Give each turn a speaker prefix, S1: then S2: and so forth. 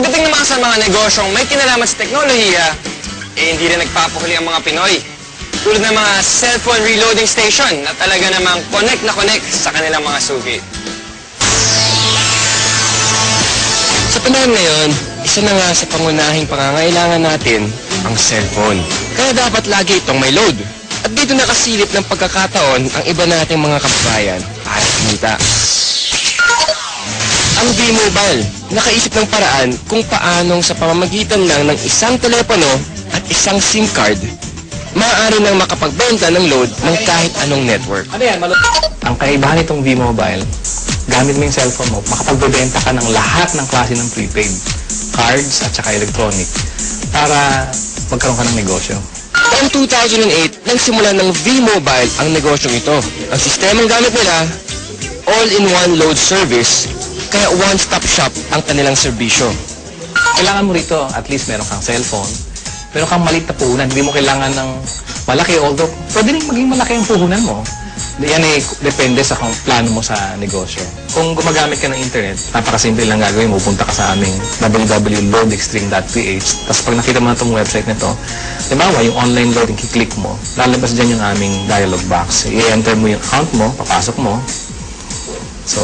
S1: Pagdating naman sa mga negosyong may kinalaman sa teknolohiya, hindi rin nagpapahuli ang mga Pinoy. Tulad ng mga cellphone reloading station na talaga namang connect na connect sa kanilang mga sugi. Sa panahon ngayon, isa na nga sa pangunahing pangangailangan natin ang cellphone. Kaya dapat lagi itong may load. At dito nakasilip ng pagkakataon ang iba nating mga kababayan para kumita. Ang V-Mobile, nakaisip ng paraan kung paanong sa pamamagitan lang ng isang telepono at isang SIM card, maaari nang makapagbenta ng load ng kahit anong network.
S2: Ano yan? Ang kaibahan nitong V-Mobile, gamit mo yung cellphone mo, makapagbebenta ka ng lahat ng klase ng prepaid, cards at saka electronic, para magkaroon ka ng negosyo.
S1: Taong 2008, nagsimula ng V-Mobile ang negosyong ito. Ang sistemang gamit nila, all-in-one load service, kaya one-stop shop ang kanilang serbisyo.
S2: Kailangan mo rito, at least meron kang cellphone, meron kang maliit na puhunan, hindi mo kailangan ng malaki, although pwede rin maging malaki ang puhunan mo. Yan ay depende sa kung plano mo sa negosyo. Kung gumagamit ka ng internet, napakasimple lang gagawin mo. Punta ka sa aming www.loadextreme.ph. Tapos pag nakita mo na itong website nito, halimbawa yung online loading, kiklik mo, lalabas dyan yung aming dialog box. I-enter mo yung account mo, papasok mo. So,